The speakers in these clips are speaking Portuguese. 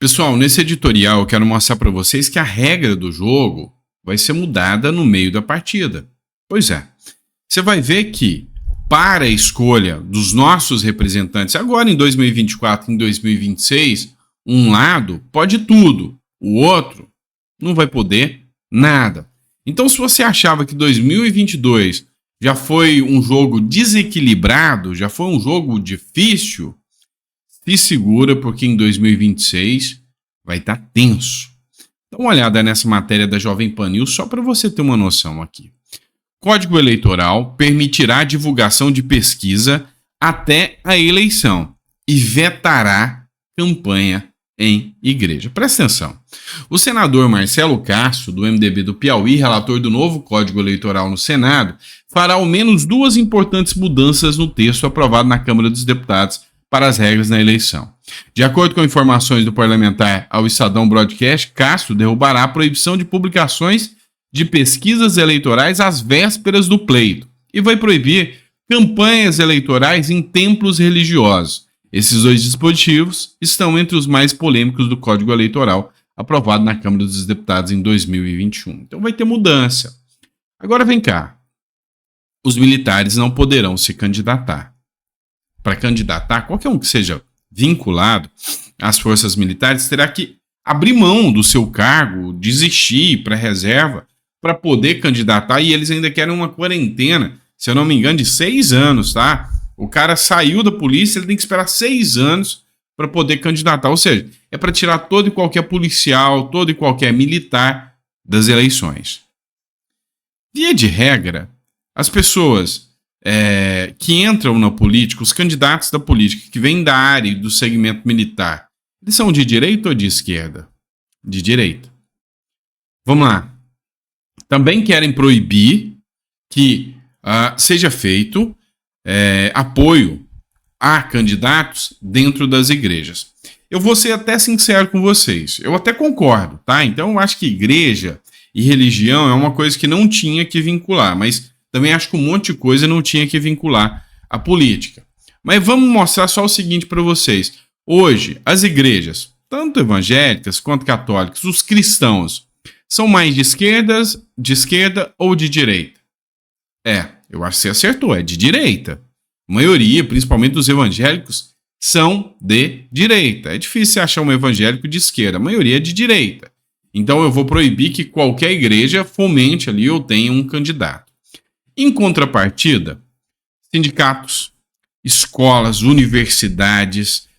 Pessoal, nesse editorial eu quero mostrar para vocês que a regra do jogo vai ser mudada no meio da partida. Pois é, você vai ver que para a escolha dos nossos representantes, agora em 2024, em 2026, um lado pode tudo, o outro não vai poder nada. Então, se você achava que 2022 já foi um jogo desequilibrado, já foi um jogo difícil, se segura porque em 2026 vai estar tenso. Dá uma olhada nessa matéria da Jovem Pan News só para você ter uma noção aqui. Código Eleitoral permitirá a divulgação de pesquisa até a eleição e vetará campanha em igreja. Presta atenção. O senador Marcelo Castro, do MDB do Piauí, relator do novo Código Eleitoral no Senado, fará ao menos duas importantes mudanças no texto aprovado na Câmara dos Deputados para as regras na eleição. De acordo com informações do parlamentar ao Estadão Broadcast, Castro derrubará a proibição de publicações de pesquisas eleitorais às vésperas do pleito e vai proibir campanhas eleitorais em templos religiosos. Esses dois dispositivos estão entre os mais polêmicos do Código Eleitoral aprovado na Câmara dos Deputados em 2021. Então vai ter mudança. Agora vem cá. Os militares não poderão se candidatar. Para candidatar, qualquer um que seja vinculado às forças militares terá que abrir mão do seu cargo, desistir para reserva, para poder candidatar, e eles ainda querem uma quarentena, se eu não me engano, de 6 anos, tá? O cara saiu da polícia, ele tem que esperar 6 anos para poder candidatar, ou seja, é para tirar todo e qualquer policial, todo e qualquer militar das eleições. Via de regra, as pessoas que entram na política, os candidatos da política, que vêm da área e do segmento militar, eles são de direita ou de esquerda? De direita. Vamos lá. Também querem proibir que seja feito apoio a candidatos dentro das igrejas. Eu vou ser até sincero com vocês. Eu até concordo, tá? Então eu acho que igreja e religião é uma coisa que não tinha que vincular, mas também acho que um monte de coisa não tinha que vincular a política. Mas vamos mostrar só o seguinte para vocês. Hoje, as igrejas, tanto evangélicas quanto católicas, os cristãos, são mais de esquerda ou de direita? Eu acho que você acertou, é de direita. A maioria, principalmente dos evangélicos, são de direita. É difícil você achar um evangélico de esquerda, a maioria é de direita. Então eu vou proibir que qualquer igreja fomente ali ou tenha um candidato. Em contrapartida, sindicatos, escolas, universidades,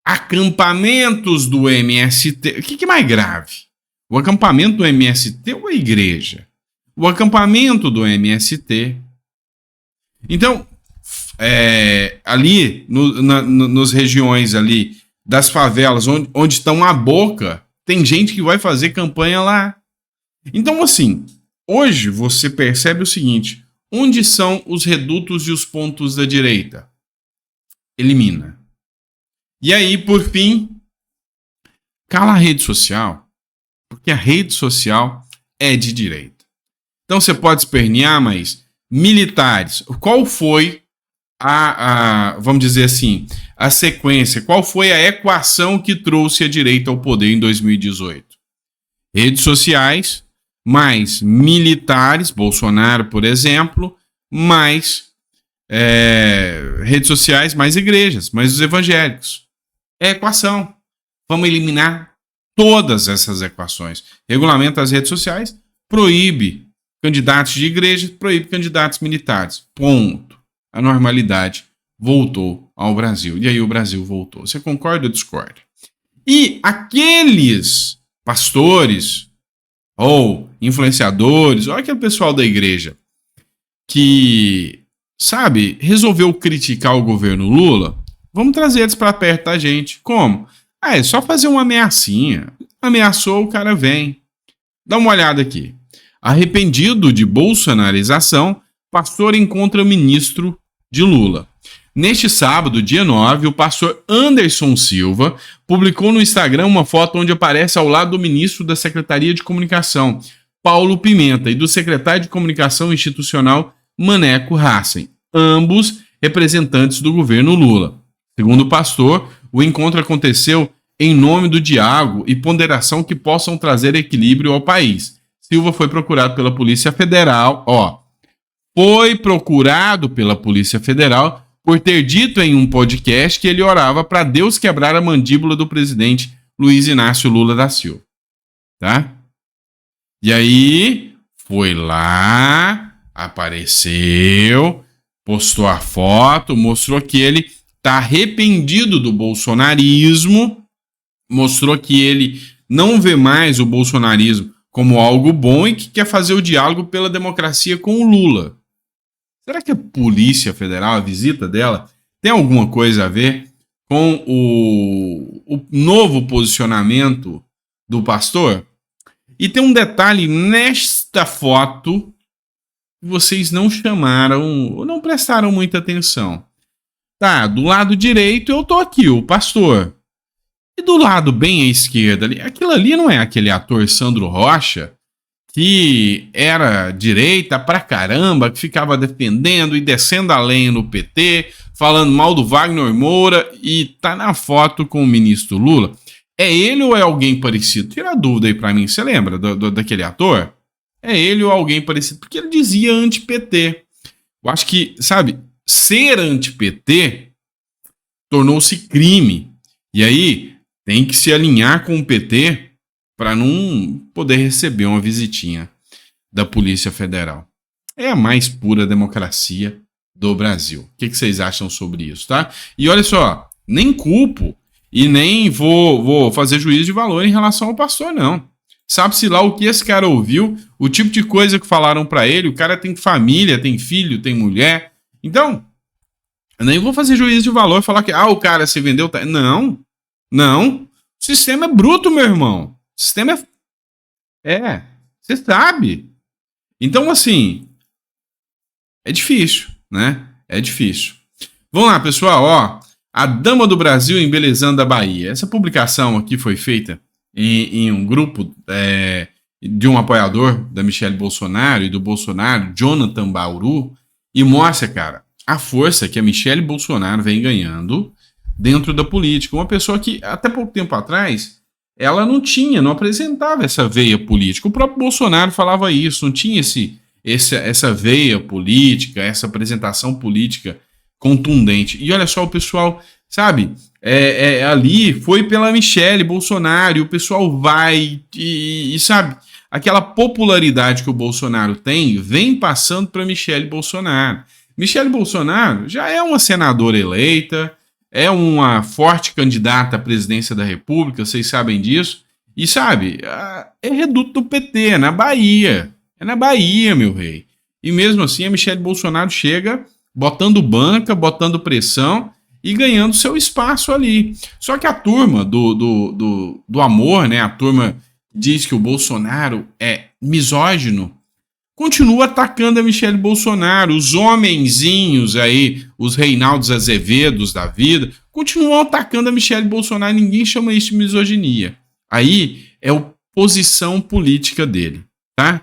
acampamentos do MST. O que é mais grave? O acampamento do MST ou a igreja? O acampamento do MST. Então, ali, nas regiões ali das favelas, onde estão a boca, tem gente que vai fazer campanha lá. Então, assim, hoje você percebe o seguinte: onde são os redutos e os pontos da direita? Elimina. E aí, por fim, cala a rede social. Porque a rede social é de direita. Então você pode espernear, mas militares, qual foi vamos dizer assim, a sequência, qual foi a equação que trouxe a direita ao poder em 2018? Redes sociais, mais militares, Bolsonaro, por exemplo, mais redes sociais, mais igrejas, mais os evangélicos. É equação. Vamos eliminar todas essas equações. Regulamenta as redes sociais, proíbe candidatos de igreja, proíbe candidatos militares. Ponto. A normalidade voltou ao Brasil. E aí o Brasil voltou. Você concorda ou discorda? E aqueles pastores ou influenciadores, ou aquele pessoal da igreja que, sabe, resolveu criticar o governo Lula, vamos trazer eles para perto da gente. Como? É só fazer uma ameaçinha. Ameaçou, o cara vem. Dá uma olhada aqui. Arrependido de bolsonarização, pastor encontra ministro de Lula. Neste sábado, dia 9, o pastor Anderson Silva publicou no Instagram uma foto onde aparece ao lado do ministro da Secretaria de Comunicação, Paulo Pimenta, e do secretário de Comunicação Institucional, Maneco Hassen, ambos representantes do governo Lula. Segundo o pastor, o encontro aconteceu em nome do diálogo e ponderação que possam trazer equilíbrio ao país. Silva foi procurado pela Polícia Federal, foi procurado pela Polícia Federal por ter dito em um podcast que ele orava para Deus quebrar a mandíbula do presidente Luiz Inácio Lula da Silva, tá? E aí, foi lá, apareceu, postou a foto, mostrou que ele está arrependido do bolsonarismo, mostrou que ele não vê mais o bolsonarismo como algo bom e que quer fazer o diálogo pela democracia com o Lula. Será que a Polícia Federal, a visita dela, tem alguma coisa a ver com o novo posicionamento do pastor? E tem um detalhe nesta foto que vocês não chamaram, ou não prestaram muita atenção. Tá, do lado direito eu tô aqui, o pastor. E do lado bem à esquerda, aquilo ali não é aquele ator Sandro Rocha, que era direita pra caramba, que ficava defendendo e descendo a lenha no PT, falando mal do Wagner Moura e tá na foto com o ministro Lula. É ele ou é alguém parecido? Tira a dúvida aí pra mim. Você lembra daquele ator? É ele ou alguém parecido? Porque ele dizia anti-PT. Eu acho que, sabe, ser anti-PT tornou-se crime. E aí tem que se alinhar com o PT para não poder receber uma visitinha da Polícia Federal. É a mais pura democracia do Brasil. O que vocês acham sobre isso, tá? E olha só, nem culpo e nem vou fazer juízo de valor em relação ao pastor, não. Sabe-se lá o que esse cara ouviu, o tipo de coisa que falaram para ele. O cara tem família, tem filho, tem mulher. Então, eu nem vou fazer juízo de valor e falar que o cara se vendeu. Não. O sistema é bruto, meu irmão. O sistema é. Você sabe. Então, assim, é difícil, né? É difícil. Vamos lá, pessoal, A Dama do Brasil embelezando a Bahia. Essa publicação aqui foi feita em um grupo de um apoiador da Michelle Bolsonaro e do Bolsonaro, Jonathan Bauru, e mostra, cara, a força que a Michelle Bolsonaro vem ganhando dentro da política. Uma pessoa que, até pouco tempo atrás, ela não apresentava essa veia política. O próprio Bolsonaro falava isso, não tinha essa veia política, essa apresentação política contundente. E olha só, o pessoal, sabe, ali foi pela Michelle Bolsonaro, e o pessoal vai e sabe, aquela popularidade que o Bolsonaro tem, vem passando para Michelle Bolsonaro. Michelle Bolsonaro já é uma senadora eleita, é uma forte candidata à presidência da República, vocês sabem disso, e sabe, é reduto do PT, é na Bahia, meu rei. E mesmo assim a Michelle Bolsonaro chega botando banca, botando pressão e ganhando seu espaço ali. Só que a turma do amor, né, a turma que diz que o Bolsonaro é misógino, continua atacando a Michelle Bolsonaro. Os homenzinhos aí, os Reinaldos Azevedos da vida, continuam atacando a Michelle Bolsonaro. Ninguém chama isso de misoginia. Aí é a posição política dele, tá?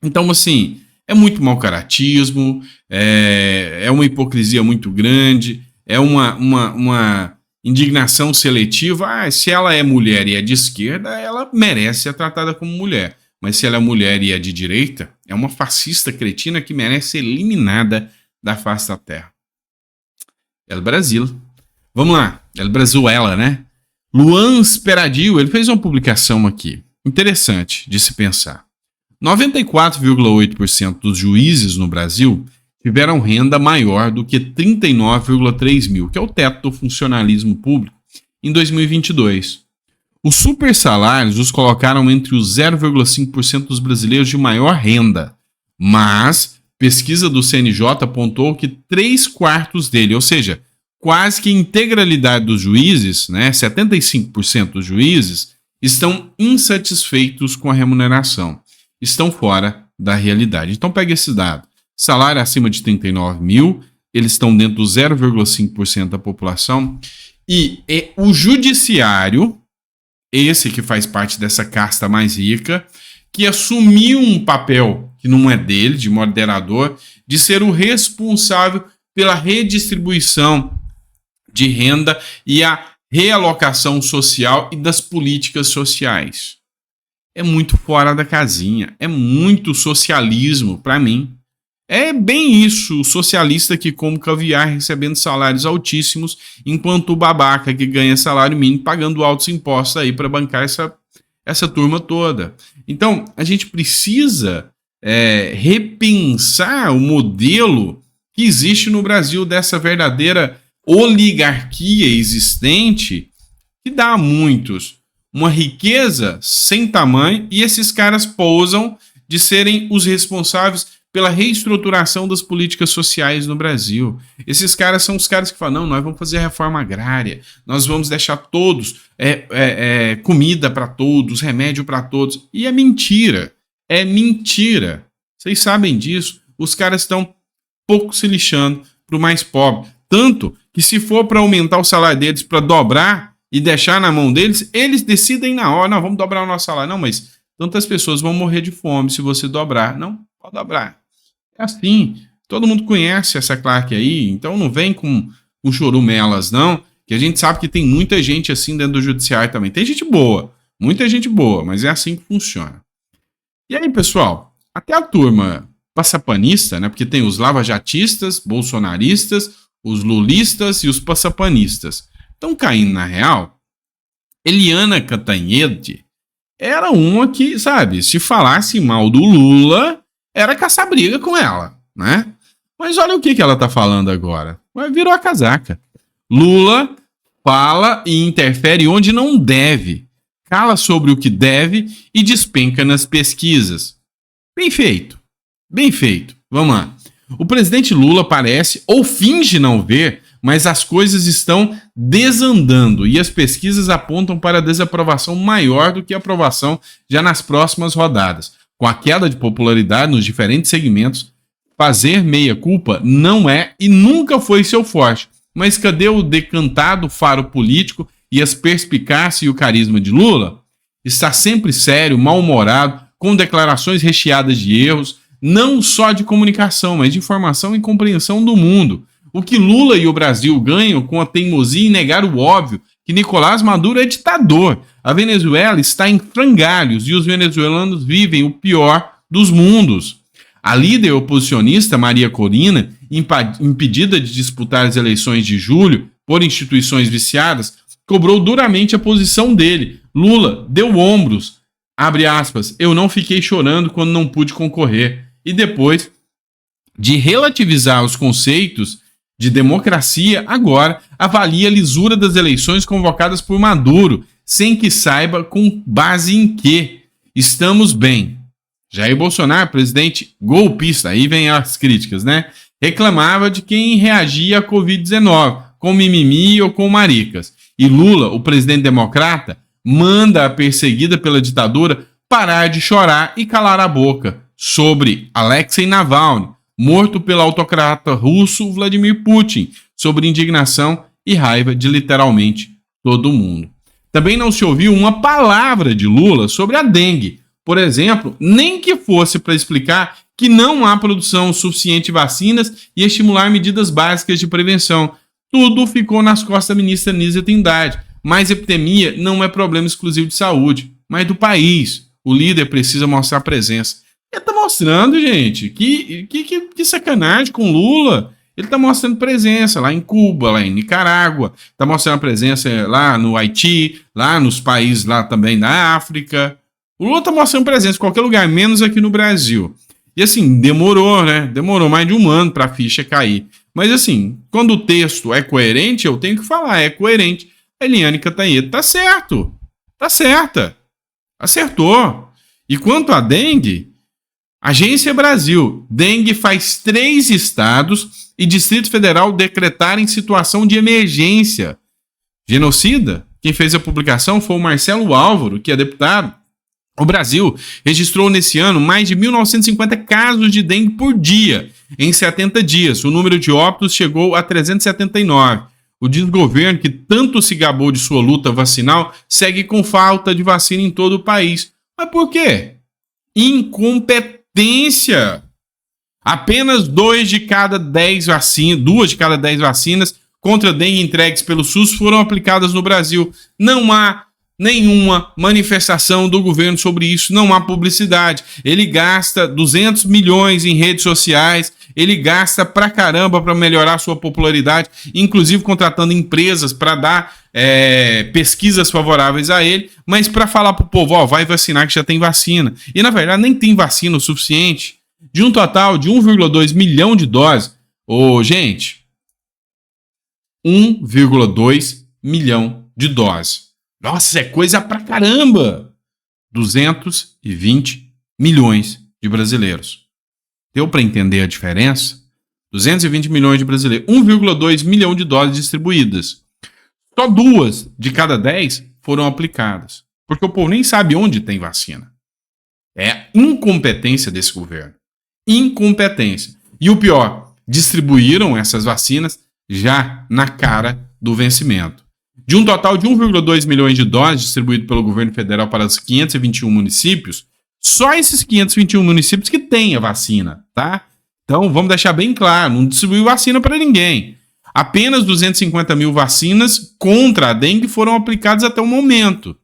Então, assim, é muito mau caratismo, é uma hipocrisia muito grande, é uma indignação seletiva. Se ela é mulher e é de esquerda, ela merece ser tratada como mulher. Mas se ela é mulher e é de direita, é uma fascista cretina que merece ser eliminada da face da terra. El Brasil. Vamos lá. El Brasil, né? Luan Speradio, ele fez uma publicação aqui. Interessante de se pensar. 94,8% dos juízes no Brasil tiveram renda maior do que 39,3 mil, que é o teto do funcionalismo público, em 2022. Os supersalários os colocaram entre os 0,5% dos brasileiros de maior renda, mas pesquisa do CNJ apontou que 3/4 dele, ou seja, quase que a integralidade dos juízes, né, 75% dos juízes, estão insatisfeitos com a remuneração, estão fora da realidade. Então pega esse dado, salário acima de 39 mil, eles estão dentro do 0,5% da população, e o judiciário, esse que faz parte dessa casta mais rica, que assumiu um papel que não é dele, de moderador, de ser o responsável pela redistribuição de renda e a realocação social e das políticas sociais. É muito fora da casinha, é muito socialismo para mim. É bem isso, o socialista que come caviar recebendo salários altíssimos, enquanto o babaca que ganha salário mínimo pagando altos impostos aí para bancar essa turma toda. Então, a gente precisa repensar o modelo que existe no Brasil dessa verdadeira oligarquia existente que dá a muitos uma riqueza sem tamanho e esses caras pousam de serem os responsáveis pela reestruturação das políticas sociais no Brasil. Esses caras são os caras que falam, não, nós vamos fazer a reforma agrária, nós vamos deixar todos, comida para todos, remédio para todos. E é mentira, Vocês sabem disso, os caras estão pouco se lixando para o mais pobre. Tanto que se for para aumentar o salário deles, para dobrar e deixar na mão deles, eles decidem na hora, não, vamos dobrar o nosso salário. Não, mas tantas pessoas vão morrer de fome se você dobrar. Não, pode dobrar. É assim, todo mundo conhece essa claque aí, então não vem com chorumelas, não, que a gente sabe que tem muita gente assim dentro do judiciário também. Tem gente boa, muita gente boa, mas é assim que funciona. E aí, pessoal, até a turma passapanista, né, porque tem os lavajatistas, bolsonaristas, os lulistas e os passapanistas. Estão caindo na real. Eliana Cantanhede era uma que, sabe, se falasse mal do Lula, era caçar briga com ela, né? Mas olha o que ela tá falando agora. Virou a casaca. Lula fala e interfere onde não deve, cala sobre o que deve e despenca nas pesquisas. Bem feito. Bem feito. Vamos lá. O presidente Lula parece ou finge não ver, mas as coisas estão desandando e as pesquisas apontam para a desaprovação maior do que a aprovação já nas próximas rodadas. Com a queda de popularidade nos diferentes segmentos, fazer meia-culpa não é e nunca foi seu forte. Mas cadê o decantado faro político e as perspicácias e o carisma de Lula? Está sempre sério, mal-humorado, com declarações recheadas de erros, não só de comunicação, mas de informação e compreensão do mundo. O que Lula e o Brasil ganham com a teimosia em negar o óbvio, que Nicolás Maduro é ditador. A Venezuela está em frangalhos e os venezuelanos vivem o pior dos mundos. A líder oposicionista Maria Corina, impedida de disputar as eleições de julho por instituições viciadas, cobrou duramente a posição dele. Lula deu ombros, abre aspas, eu não fiquei chorando quando não pude concorrer. E depois de relativizar os conceitos de democracia, agora avalia a lisura das eleições convocadas por Maduro, sem que saiba com base em que estamos bem. Jair Bolsonaro, presidente golpista, aí vem as críticas, né? Reclamava de quem reagia à Covid-19, com mimimi ou com maricas. E Lula, o presidente democrata, manda a perseguida pela ditadura parar de chorar e calar a boca sobre Alexei Navalny, morto pelo autocrata russo Vladimir Putin, sobre indignação e raiva de literalmente todo mundo. Também não se ouviu uma palavra de Lula sobre a dengue, por exemplo, nem que fosse para explicar que não há produção suficiente de vacinas e estimular medidas básicas de prevenção. Tudo ficou nas costas da ministra Nízia Trindade. Mas epidemia não é problema exclusivo de saúde, mas do país. O líder precisa mostrar presença. Ele tá mostrando, gente, que sacanagem com Lula. Ele tá mostrando presença lá em Cuba, lá em Nicarágua, tá mostrando presença lá no Haiti, lá nos países lá também da África. O Lula tá mostrando presença em qualquer lugar, menos aqui no Brasil. E assim, demorou, né? Demorou mais de um ano pra ficha cair. Mas assim, quando o texto é coerente, eu tenho que falar, é coerente. A Eliane Cantanhede tá certo. Tá certa. Acertou. E quanto à dengue, Agência Brasil, dengue faz 3 estados e Distrito Federal decretarem situação de emergência. Genocida? Quem fez a publicação foi o Marcelo Álvaro, que é deputado. O Brasil registrou nesse ano mais de 1.950 casos de dengue por dia. Em 70 dias, o número de óbitos chegou a 379. O desgoverno, que tanto se gabou de sua luta vacinal, segue com falta de vacina em todo o país. Mas por quê? Incompetência. Apenas 2 de cada 10 vacinas contra a dengue entregues pelo SUS foram aplicadas no Brasil. Não há nenhuma manifestação do governo sobre isso, não há publicidade. Ele gasta 200 milhões em redes sociais, ele gasta pra caramba para melhorar sua popularidade, inclusive contratando empresas para dar pesquisas favoráveis a ele, mas para falar pro povo, ó, vai vacinar que já tem vacina. E na verdade nem tem vacina o suficiente. De um total de 1,2 milhão de doses, gente, 1,2 milhão de doses. Nossa, é coisa pra caramba! 220 milhões de brasileiros. Deu para entender a diferença? 220 milhões de brasileiros. 1,2 milhão de doses distribuídas. Só 2 de cada 10 foram aplicadas. Porque o povo nem sabe onde tem vacina. É incompetência desse governo. Incompetência. E o pior, distribuíram essas vacinas já na cara do vencimento. De um total de 1,2 milhões de doses distribuído pelo governo federal para os 521 municípios, só esses 521 municípios que têm a vacina, tá? Então, vamos deixar bem claro, não distribuiu vacina para ninguém. Apenas 250 mil vacinas contra a dengue foram aplicadas até o momento,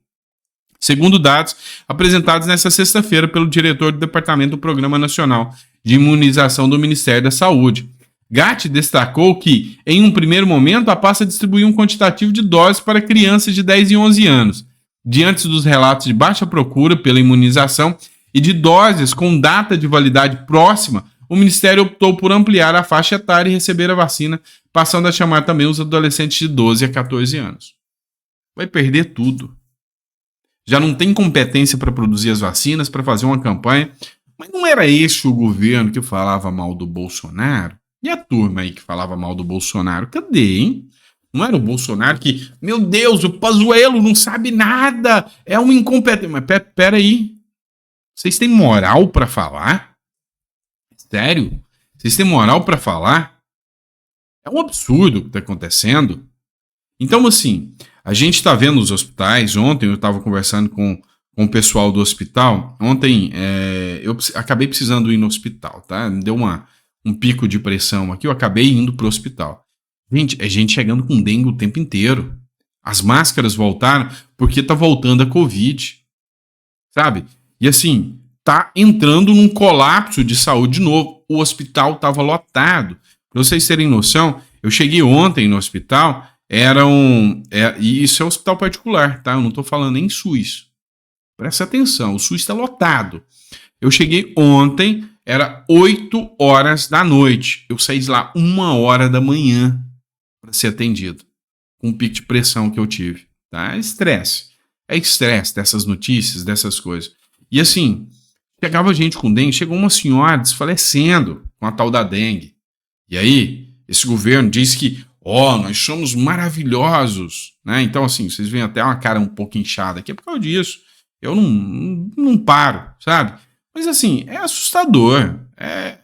segundo dados apresentados nesta sexta-feira pelo diretor do Departamento do Programa Nacional de Imunização do Ministério da Saúde. Gatti destacou que, em um primeiro momento, a pasta distribuiu um quantitativo de doses para crianças de 10 e 11 anos. Diante dos relatos de baixa procura pela imunização e de doses com data de validade próxima, o Ministério optou por ampliar a faixa etária e receber a vacina, passando a chamar também os adolescentes de 12 a 14 anos. Vai perder tudo. Já não tem competência para produzir as vacinas, para fazer uma campanha. Mas não era esse o governo que falava mal do Bolsonaro? E a turma aí que falava mal do Bolsonaro? Cadê, hein? Não era o Bolsonaro que, meu Deus, o Pazuello não sabe nada, é um incompetente. Mas peraí, vocês têm moral pra falar? Sério? Vocês têm moral pra falar? É um absurdo o que tá acontecendo. Então, assim, a gente tá vendo os hospitais. Ontem eu tava conversando com o pessoal do hospital. Ontem eu acabei precisando ir no hospital, tá? Me deu um pico de pressão aqui, eu acabei indo pro hospital. Gente, é gente chegando com dengue o tempo inteiro. As máscaras voltaram porque tá voltando a Covid. Sabe? E assim, tá entrando num colapso de saúde de novo. O hospital tava lotado. Pra vocês terem noção, eu cheguei ontem no hospital, e isso é um hospital particular, tá? Eu não tô falando nem SUS. Presta atenção, o SUS tá lotado. Eu cheguei ontem, era 8 horas da noite. Eu saí de lá 1 hora da manhã para ser atendido. Com o pico de pressão que eu tive. Tá? É estresse. É estresse dessas notícias, dessas coisas. E assim, chegava gente com dengue, chegou uma senhora desfalecendo com a tal da dengue. E aí, esse governo diz que, nós somos maravilhosos. Né? Então assim, vocês veem até uma cara um pouco inchada aqui, é por causa disso. Eu não paro, sabe? Mas assim, é assustador, é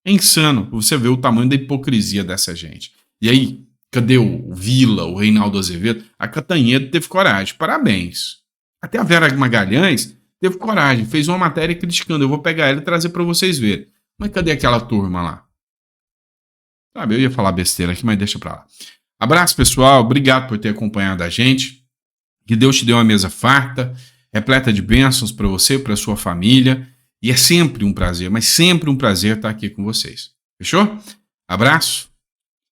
insano você ver o tamanho da hipocrisia dessa gente. E aí, cadê o Vila, o Reinaldo Azevedo? A Catanhedo teve coragem, parabéns. Até a Vera Magalhães teve coragem, fez uma matéria criticando, eu vou pegar ela e trazer para vocês verem. Mas cadê aquela turma lá? Sabe, eu ia falar besteira aqui, mas deixa pra lá. Abraço, pessoal, obrigado por ter acompanhado a gente. Que Deus te dê uma mesa farta, repleta de bênçãos para você, para sua família. E é sempre um prazer, mas sempre um prazer estar aqui com vocês. Fechou? Abraço.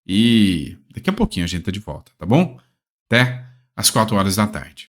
E daqui a pouquinho a gente tá de volta, tá bom? Até às 4 horas da tarde.